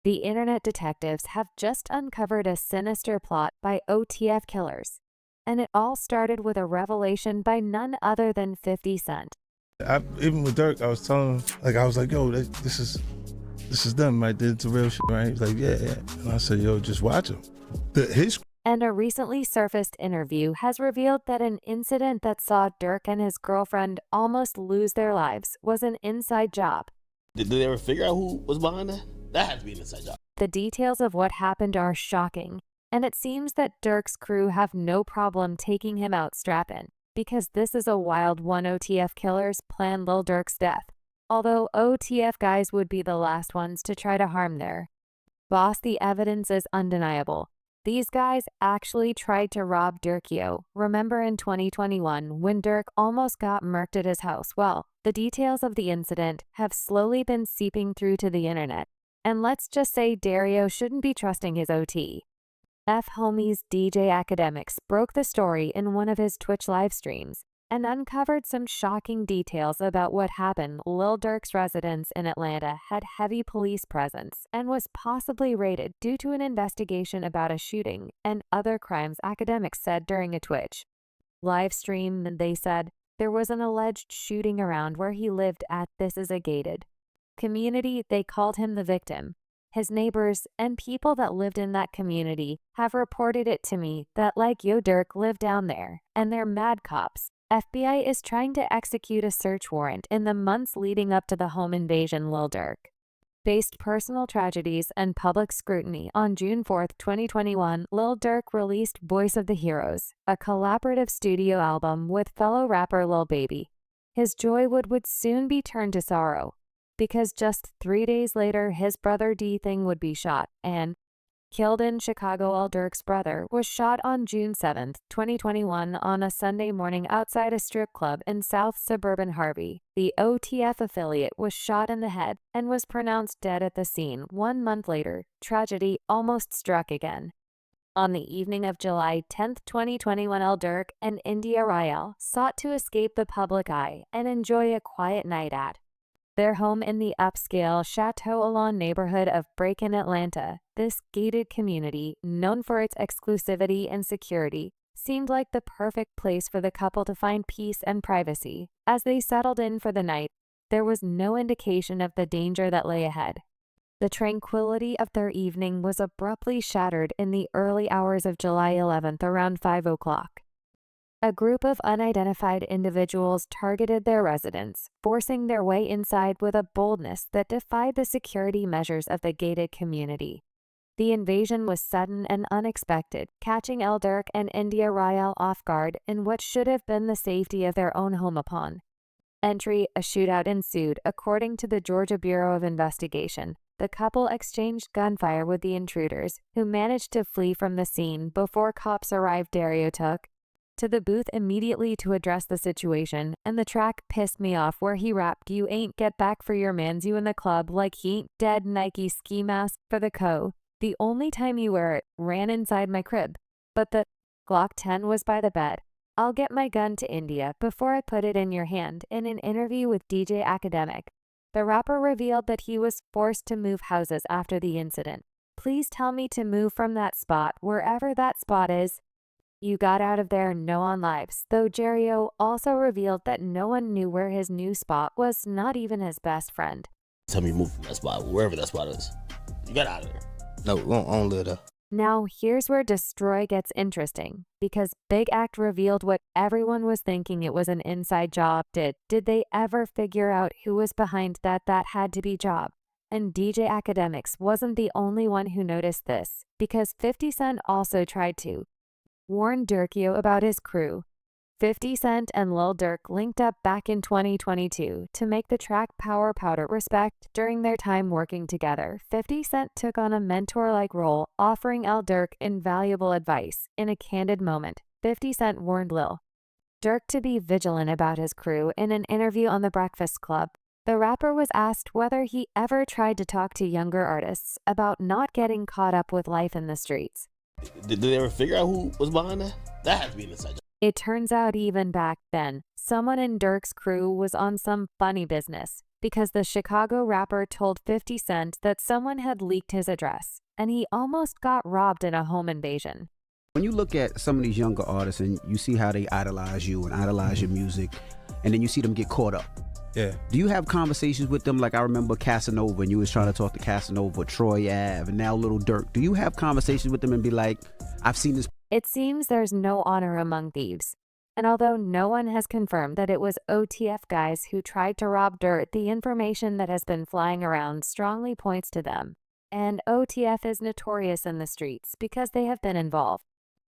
The internet detectives have just uncovered a sinister plot by OTF killers, and it all started with a revelation by none other than 50 Cent. Even with Durk, I was telling him, like, I was like, yo, this is them, right? It's the real shit, right? He was like, yeah. And I said, yo, just watch him. And a recently surfaced interview has revealed that an incident that saw Durk and his girlfriend almost lose their lives was an inside job. Did they ever figure out who was behind that? That had to be an inside job. The details of what happened are shocking, and it seems that Durk's crew have no problem taking him out strap-in, because this is a wild one. OTF killers planned Lil Durk's death, although OTF guys would be the last ones to try to harm their boss. The evidence is undeniable. These guys actually tried to rob Durkio. Remember in 2021 when Durk almost got murked at his house? Well, the details of the incident have slowly been seeping through to the internet. And let's just say Dario shouldn't be trusting his OTF homies. DJ Academics broke the story in one of his Twitch live streams and uncovered some shocking details about what happened. Lil Durk's residence in Atlanta had heavy police presence and was possibly raided due to an investigation about a shooting and other crimes. Academics said during a Twitch live stream. They said there was an alleged shooting around where he lived at. This is a gated community. They called him the victim. His neighbors and people that lived in that community have reported it to me that like yo, Durk lived down there and they're mad cops. FBI is trying to execute a search warrant in the months leading up to the home invasion. Lil Durk faced personal tragedies and public scrutiny. On June 4, 2021, Lil Durk released Voice of the Heroes, a collaborative studio album with fellow rapper Lil Baby. His joy would soon be turned to sorrow, because just 3 days later his brother D-Thing would be shot and killed in Chicago. Lil Durk's brother was shot on June 7, 2021 on a Sunday morning outside a strip club in South suburban Harvey. The OTF affiliate was shot in the head and was pronounced dead at the scene. 1 month later, tragedy almost struck again. On the evening of July 10, 2021, Lil Durk and India Rayel sought to escape the public eye and enjoy a quiet night at their home in the upscale Chateau Alon neighborhood of Break in Atlanta. This gated community, known for its exclusivity and security, seemed like the perfect place for the couple to find peace and privacy. As they settled in for the night, there was no indication of the danger that lay ahead. The tranquility of their evening was abruptly shattered in the early hours of July 11 around 5 o'clock. A group of unidentified individuals targeted their residence, forcing their way inside with a boldness that defied the security measures of the gated community. The invasion was sudden and unexpected, catching Lil Durk and India Rayel off guard in what should have been the safety of their own home. Upon entry, a shootout ensued. According to the Georgia Bureau of Investigation, the couple exchanged gunfire with the intruders, who managed to flee from the scene before cops arrived. Dario took to the booth immediately to address the situation, and the track Pissed Me Off, where he rapped, "You ain't get back for your mans, you in the club like he ain't dead, Nike ski mask for the the only time you wear it, ran inside my crib, but the Glock 10 was by the bed. I'll get my gun to India before I put it in your hand." In an interview with DJ Academic, the rapper revealed that he was forced to move houses after the incident. "Please tell me to move from that spot, wherever that spot is. You got out of there, no on lives." Though Dario also revealed that no one knew where his new spot was, not even his best friend. Tell me move from that spot, wherever that spot is. You got out of there. No, we don't live there. Now here's where Destroy gets interesting, because Big Act revealed what everyone was thinking: it was an inside job. Did they ever figure out who was behind that? That had to be job. And DJ Academics wasn't the only one who noticed this, because 50 Cent also tried to warn Durkio about his crew. 50 Cent and Lil Durk linked up back in 2022 to make the track Power Powder Respect. During their time working together, 50 Cent took on a mentor-like role, offering Lil Durk invaluable advice. In a candid moment, 50 Cent warned Lil Durk to be vigilant about his crew. In an interview on The Breakfast Club, the rapper was asked whether he ever tried to talk to younger artists about not getting caught up with life in the streets. Did they ever figure out who was behind that? That had to be an inside job. It turns out even back then, someone in Durk's crew was on some funny business, because the Chicago rapper told 50 Cent that someone had leaked his address, and he almost got robbed in a home invasion. When you look at some of these younger artists and you see how they idolize you and idolize your music, and then you see them get caught up. Yeah. Do you have conversations with them? Like I remember Casanova, and you was trying to talk to Casanova, Troy Ave, and now Lil Durk. Do you have conversations with them and be like, I've seen this? It seems there's no honor among thieves. And although no one has confirmed that it was OTF guys who tried to rob Dirt, the information that has been flying around strongly points to them. And OTF is notorious in the streets because they have been involved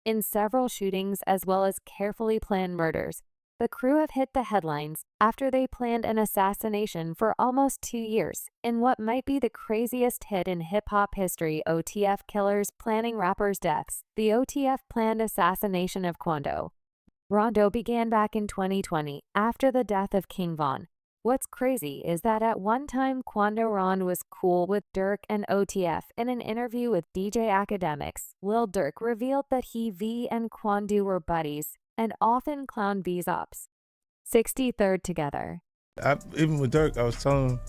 in several shootings as well as carefully planned murders. The crew have hit the headlines after they planned an assassination for almost 2 years in what might be the craziest hit in hip-hop history. OTF killers planning rappers' deaths. The OTF planned assassination of Quando Rondo began back in 2020 after the death of King Von. What's crazy is that at one time Quando Rondo was cool with Durk and OTF. In an interview with DJ Academics, Lil Durk revealed that he, V, and Quando were buddies and often clowned V's ops. 63rd together. Even with Durk, I was telling him,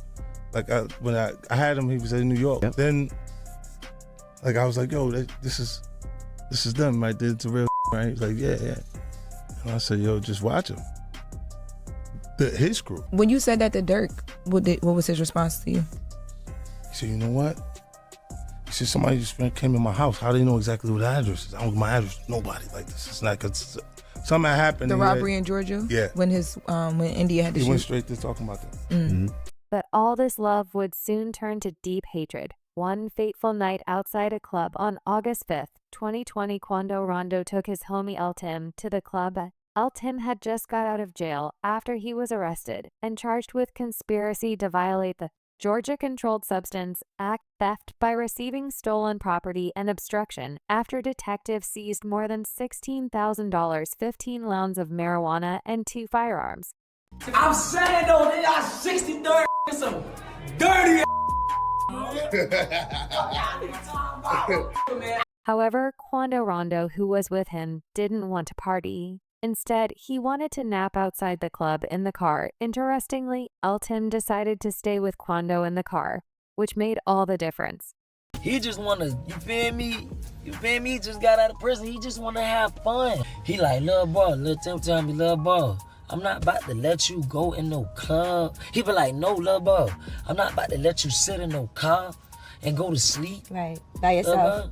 like when I had him, he was in New York. Yep. Then, like I was like, yo, this is them, right? It's a real, right? He was like, yeah. And I said, yo, just watch him. His crew. When you said that to Durk, what was his response to you? He said, you know what? He said, somebody just came in my house. How do they know exactly what the address is? I don't give my address to nobody like this. It's not because something happened. The robbery in Georgia? Yeah. When India had to shoot? He went straight to talking about that. Mm-hmm. But all this love would soon turn to deep hatred. One fateful night outside a club on August 5th, 2020, Quando Rondo took his homie El Tim to the club. El Tim had just got out of jail after he was arrested and charged with conspiracy to violate the Georgia Controlled Substance Act, theft by receiving stolen property, and obstruction after detectives seized more than $16,000, 15 rounds of marijuana, and 2 firearms. I'm saying though, they got 63rd some dirty However, Quando Rondo, who was with him, didn't want to party. Instead, he wanted to nap outside the club in the car. Interestingly, El Tim decided to stay with Quando in the car, which made all the difference. He just wanna, you feel me? He just got out of prison. He just wanna have fun. He like, little bro, Lil Tim tell me, little bro, I'm not about to let you go in no club. He be like, no, little bro, I'm not about to let you sit in no car and go to sleep. Right, by yourself.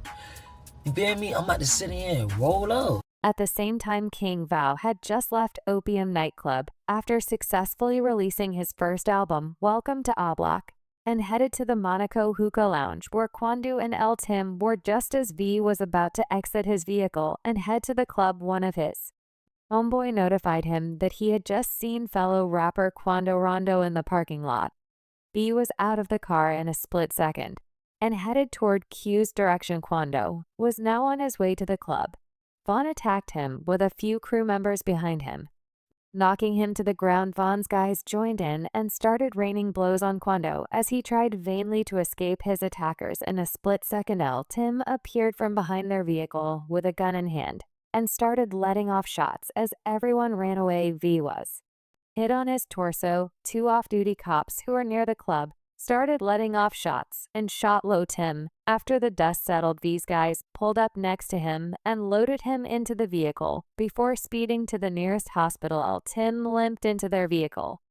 You feel me? I'm about to sit in and roll up. At the same time, King Val had just left Opium nightclub after successfully releasing his first album, Welcome to A Block, and headed to the Monaco Hookah Lounge, where Quando and El Tim were just as V was about to exit his vehicle and head to the club. One of his homeboy notified him that he had just seen fellow rapper Quando Rondo in the parking lot. V was out of the car in a split second and headed toward Q's direction. Quando was now on his way to the club. Vaughn attacked him with a few crew members behind him. Knocking him to the ground, Vaughn's guys joined in and started raining blows on Quando as he tried vainly to escape his attackers. In a split second, El Tim appeared from behind their vehicle with a gun in hand and started letting off shots as everyone ran away. V was hit on his torso. 2 off-duty cops who were near the club started letting off shots and shot Lil Tim. After the dust settled, V's guys pulled up next to him and loaded him into the vehicle before speeding to the nearest hospital. El Tim limped into their vehicle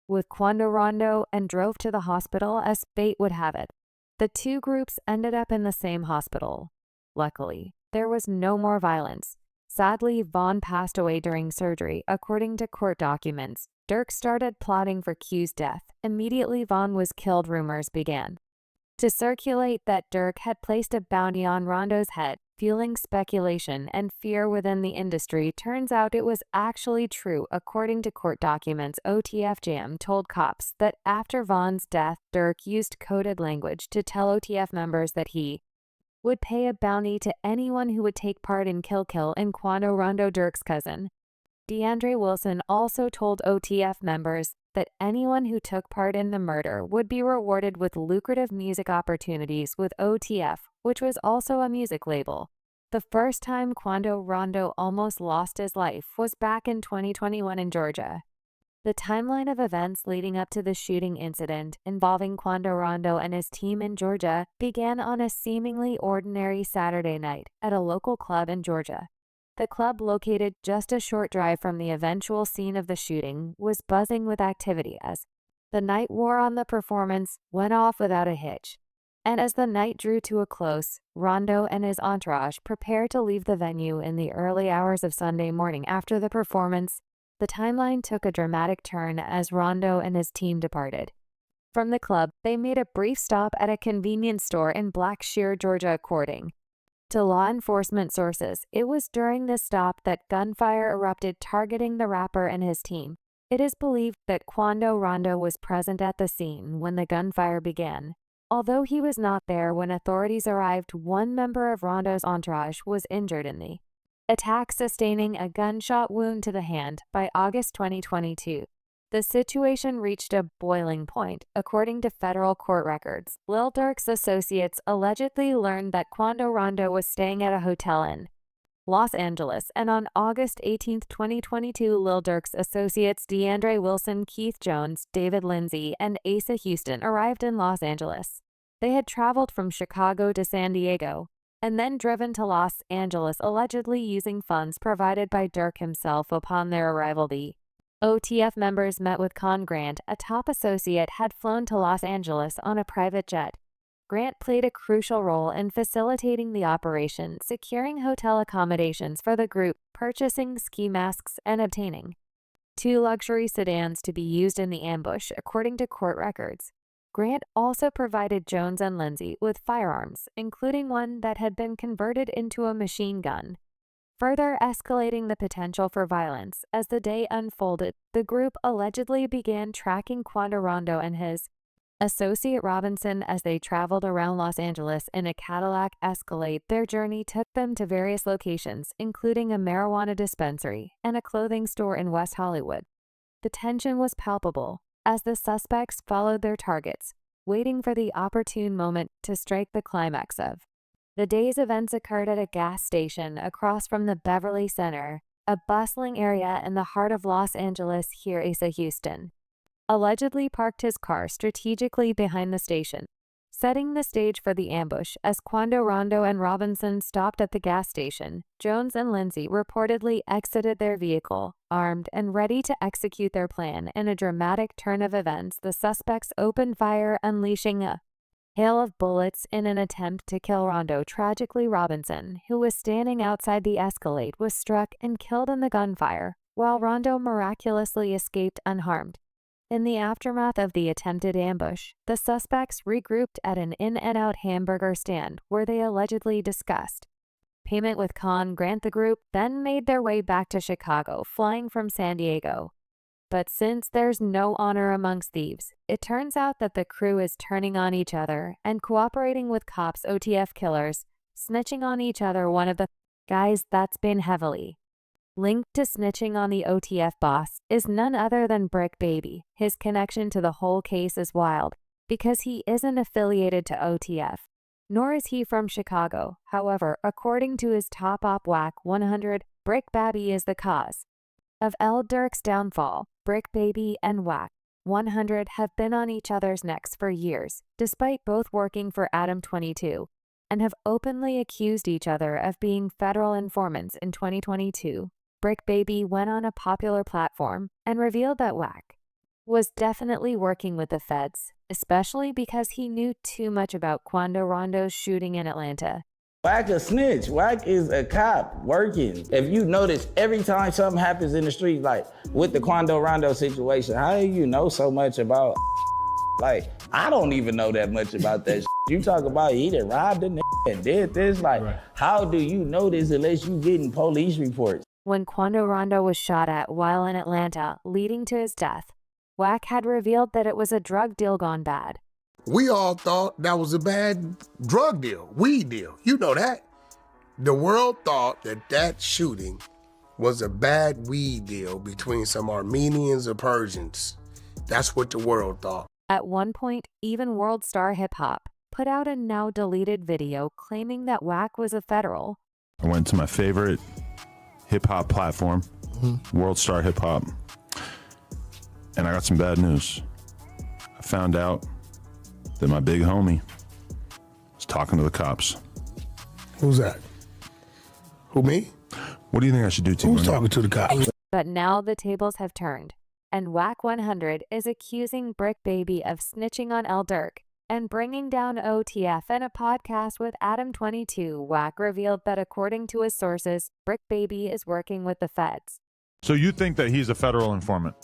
with Quando Rondo and drove to the hospital. As fate would have it, the 2 groups ended up in the same hospital. Luckily, there was no more violence. Sadly, Vaughn passed away during surgery, according to court documents. Durk started plotting for Q's death. Immediately, Vaughn was killed. Rumors began to circulate that Durk had placed a bounty on Rondo's head, fueling speculation and fear within the industry. Turns out it was actually true. According to court documents, OTF Jam told cops that after Vaughn's death, Durk used coded language to tell OTF members that he would pay a bounty to anyone who would take part in Kill and Quando Rondo. Durk's cousin, DeAndre Wilson, also told OTF members that anyone who took part in the murder would be rewarded with lucrative music opportunities with OTF, which was also a music label. The first time Quando Rondo almost lost his life was back in 2021 in Georgia. The timeline of events leading up to the shooting incident involving Quando Rondo and his team in Georgia began on a seemingly ordinary Saturday night at a local club in Georgia. The club, located just a short drive from the eventual scene of the shooting, was buzzing with activity as the night wore on. The performance went off without a hitch. And as the night drew to a close, Rondo and his entourage prepared to leave the venue in the early hours of Sunday morning. After the performance, the timeline took a dramatic turn as Rondo and his team departed. From the club, they made a brief stop at a convenience store in Blackshear, Georgia, according to law enforcement sources. It was during this stop that gunfire erupted, targeting the rapper and his team. It is believed that Quando Rondo was present at the scene when the gunfire began. Although he was not there when authorities arrived, one member of Rondo's entourage was injured in the attack, sustaining a gunshot wound to the hand. By August 2022, the situation reached a boiling point. According to federal court records, Lil Durk's associates allegedly learned that Quando Rondo was staying at a hotel in Los Angeles, and on August 18, 2022, Lil Durk's associates DeAndre Wilson, Keith Jones, David Lindsay, and Asa Houston arrived in Los Angeles. They had traveled from Chicago to San Diego and then driven to Los Angeles, allegedly using funds provided by Durk himself. Upon their arrival, the OTF members met with Con Grant. A top associate had flown to Los Angeles on a private jet. Grant played a crucial role in facilitating the operation, securing hotel accommodations for the group, purchasing ski masks, and obtaining 2 luxury sedans to be used in the ambush, according to court records. Grant also provided Jones and Lindsay with firearms, including one that had been converted into a machine gun, further escalating the potential for violence. As the day unfolded, the group allegedly began tracking Quando Rondo and his associate Robinson as they traveled around Los Angeles in a Cadillac Escalade. Their journey took them to various locations, including a marijuana dispensary and a clothing store in West Hollywood. The tension was palpable as the suspects followed their targets, waiting for the opportune moment to strike. The climax of the day's events occurred at a gas station across from the Beverly Center, a bustling area in the heart of Los Angeles. Here, Asa Houston allegedly parked his car strategically behind the station, setting the stage for the ambush. As Quando Rondo and Robinson stopped at the gas station, Jones and Lindsay reportedly exited their vehicle, armed and ready to execute their plan. In a dramatic turn of events, the suspects opened fire, unleashing a hail of bullets in an attempt to kill Rondo. Tragically, Robinson, who was standing outside the Escalade, was struck and killed in the gunfire, while Rondo miraculously escaped unharmed. In the aftermath of the attempted ambush, the suspects regrouped at an In-N-Out hamburger stand where they allegedly discussed payment with Con Grant. The group then made their way back to Chicago, flying from San Diego. But since there's no honor amongst thieves, it turns out that the crew is turning on each other and cooperating with cops. OTF killers snitching on each other. One of the guys that's been heavily linked to snitching on the OTF boss is none other than Brick Baby. His connection to the whole case is wild because he isn't affiliated to OTF, nor is he from Chicago. However, according to his top op Whack 100, Brick Baby is the cause of Lil Durk's downfall. Brick Baby and Whack 100 have been on each other's necks for years, despite both working for Adam 22, and have openly accused each other of being federal informants. In 2022, Brick Baby went on a popular platform and revealed that Whack was definitely working with the feds, especially because he knew too much about Quando Rondo's shooting in Atlanta. Whack a snitch. Whack is a cop working. If you notice, every time something happens in the street, like with the Quando Rondo situation, how do you know so much about like, I don't even know that much about that. You talk about he done robbed a and did this. Like, right. How do you know this unless you getting police reports? When Quando Rondo was shot at while in Atlanta, leading to his death, Whack had revealed that it was a drug deal gone bad. We all thought that was a bad drug deal, weed deal. You know that. The world thought that shooting was a bad weed deal between some Armenians or Persians. That's what the world thought. At one point, even world star hip-hop put out a now deleted video claiming that Whack was a federal. I went to my favorite hip-hop platform, World Star Hip Hop. And I got some bad news. I found out that my big homie was talking to the cops. Who's that? Who, me? What do you think I should do, T? Who's talking to the cops? But now the tables have turned, and Whack 100 is accusing Brick Baby of snitching on Lil Durk and bringing down OTF. In a podcast with Adam 22, Whack revealed that according to his sources, Brick Baby is working with the feds. So you think that he's a federal informant?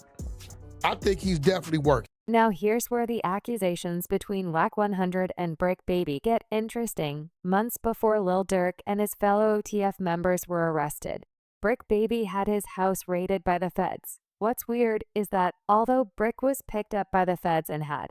I think he's definitely working. Now here's where the accusations between Whack 100 and Brick Baby get interesting. Months before Lil Durk and his fellow OTF members were arrested, Brick Baby had his house raided by the feds. What's weird is that although Brick was picked up by the feds and had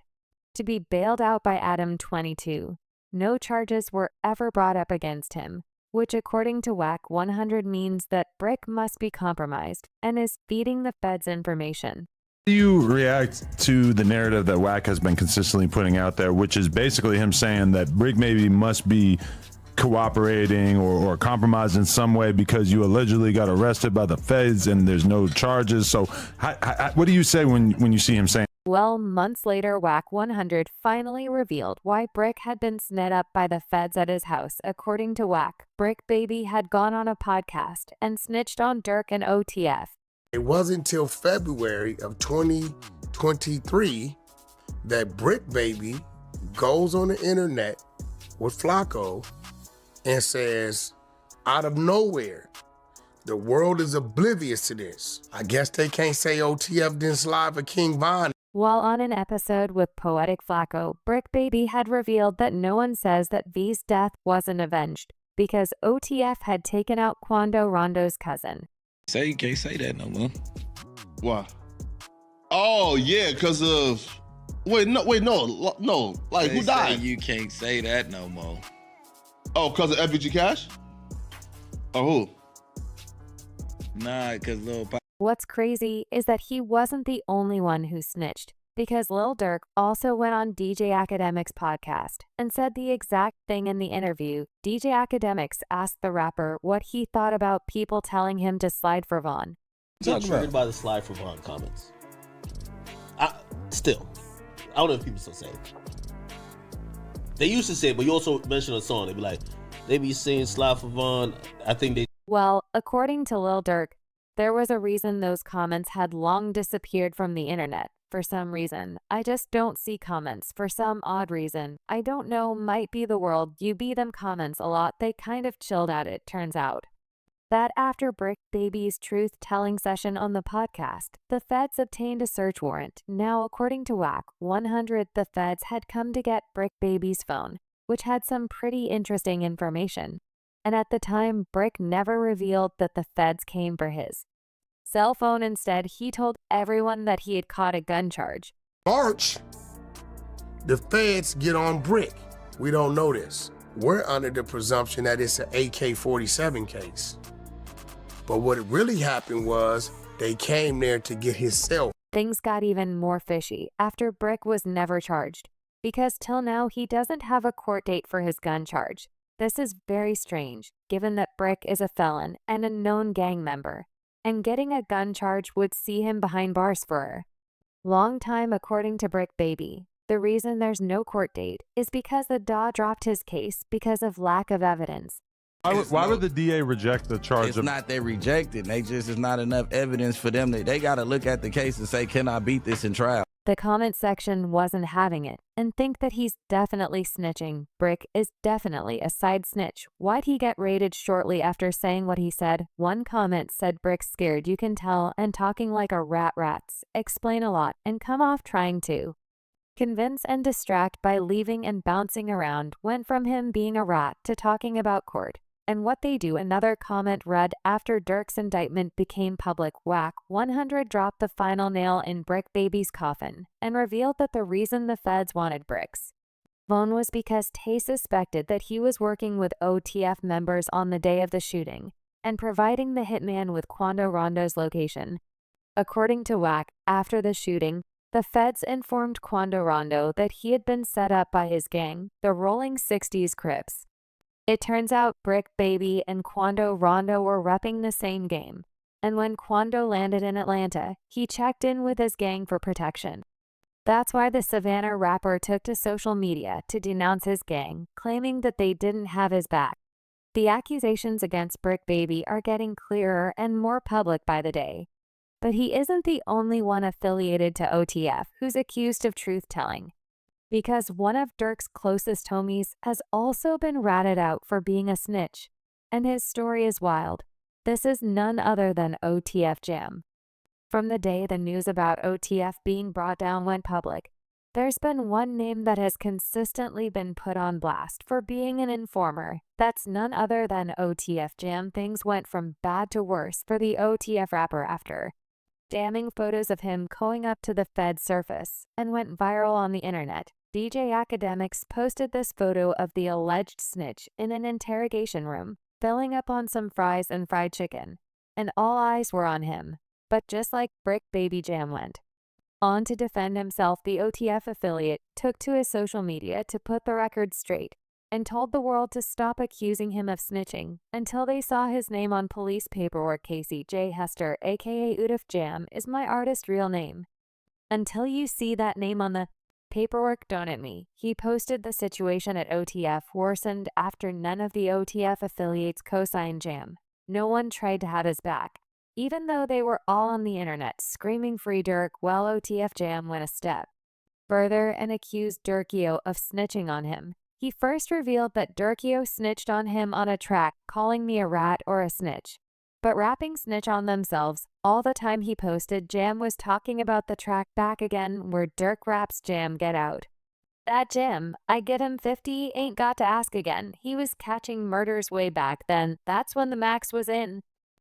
to be bailed out by Adam 22, no charges were ever brought up against him, which according to Whack 100 means that Brick must be compromised and is feeding the feds information. How do you react to the narrative that Whack has been consistently putting out there, which is basically him saying that Brick maybe must be cooperating or compromised in some way because you allegedly got arrested by the feds and there's no charges? So what do you say when you see him saying? Well, months later, Whack 100 finally revealed why Brick had been snit up by the feds at his house. According to Whack, Brick Baby had gone on a podcast and snitched on Durk and OTF. It wasn't until February of 2023 that Brick Baby goes on the internet with Flacco and says, out of nowhere, the world is oblivious to this. I guess they can't say OTF didn't slide for King Von. While on an episode with Poetic Flacco, Brick Baby had revealed that no one says that V's death wasn't avenged because OTF had taken out Quando Rondo's cousin. Say you can't say that no more. Why? Oh yeah, because of no. Like who died? You can't say that no more. Oh, because of FBG Cash? Or who? Nah, because Lil Pop. What's crazy is that he wasn't the only one who snitched, because Lil Durk also went on DJ Academic's podcast and said the exact thing in the interview. DJ Academics asked the rapper what he thought about people telling him to slide for Von. I'm triggered by the slide for Von comments. I don't know if people still say it. They used to say it, but you also mentioned a song. They'd be like, they be saying slide for Von. I think they. Well, according to Lil Durk, there was a reason those comments had long disappeared from the internet. For some reason, I just don't see comments. For some odd reason, I don't know, might be the world. You be them comments a lot. They kind of chilled at it, turns out. That after Brick Baby's truth-telling session on the podcast, the feds obtained a search warrant. Now, according to Whack 100, the feds had come to get Brick Baby's phone, which had some pretty interesting information. And at the time, Brick never revealed that the feds came for his cell phone. Instead, he told everyone that he had caught a gun charge. March, the feds get on Brick. We don't know this. We're under the presumption that it's an AK-47 case. But what really happened was they came there to get his cell. Things got even more fishy after Brick was never charged, because till now he doesn't have a court date for his gun charge. This is very strange, given that Brick is a felon and a known gang member, and getting a gun charge would see him behind bars for a long time. According to Brick Baby, the reason there's no court date is because the DA dropped his case because of lack of evidence. Why would the DA reject the charge? It's not they rejected. They just is not enough evidence for them. They got to look at the case and say, can I beat this in trial? The comment section wasn't having it and think that he's definitely snitching. Brick is definitely a side snitch. Why'd he get raided shortly after saying what he said? One comment said Brick's scared, you can tell, and talking like a rats. Explain a lot and come off trying to convince and distract by leaving and bouncing around. Went from him being a rat to talking about court and what they do. Another comment read, after Durk's indictment became public, Whack 100 dropped the final nail in Brick Baby's coffin and revealed that the reason the feds wanted Brick's phone was because Tay suspected that he was working with OTF members on the day of the shooting and providing the hitman with Quando Rondo's location. According to Whack, after the shooting, the feds informed Quando Rondo that he had been set up by his gang, the Rolling 60s Crips. It turns out Brick Baby and Quando Rondo were repping the same game. And when Quando landed in Atlanta, he checked in with his gang for protection. That's why the Savannah rapper took to social media to denounce his gang, claiming that they didn't have his back. The accusations against Brick Baby are getting clearer and more public by the day. But he isn't the only one affiliated to OTF who's accused of truth-telling, because one of Durk's closest homies has also been ratted out for being a snitch, and his story is wild. This is none other than OTF Jam. From the day the news about OTF being brought down went public, there's been one name that has consistently been put on blast for being an informer. That's none other than OTF Jam. Things went from bad to worse for the OTF rapper after damning photos of him going up to the Fed surface and went viral on the internet. DJ Academics posted this photo of the alleged snitch in an interrogation room, filling up on some fries and fried chicken, and all eyes were on him. But just like Brick Baby Jam went on to defend himself, the OTF affiliate took to his social media to put the record straight and told the world to stop accusing him of snitching until they saw his name on police paperwork. Casey J. Hester, aka UTF Jam, is my artist real name. Until you see that name on the paperwork, don't at me. He posted the situation at OTF worsened after none of the OTF affiliates co-signed Jam. No one tried to have his back, even though they were all on the internet screaming free Durk. Well, OTF Jam went a step further and accused Durkio of snitching on him. He first revealed that Durkio snitched on him on a track, calling me a rat or a snitch. But rapping snitch on themselves all the time. He posted Jam was talking about the track Back Again where Durk raps Jam get out. That Jam, I get him 50, ain't got to ask again. He was catching murders way back then. That's when the max was in.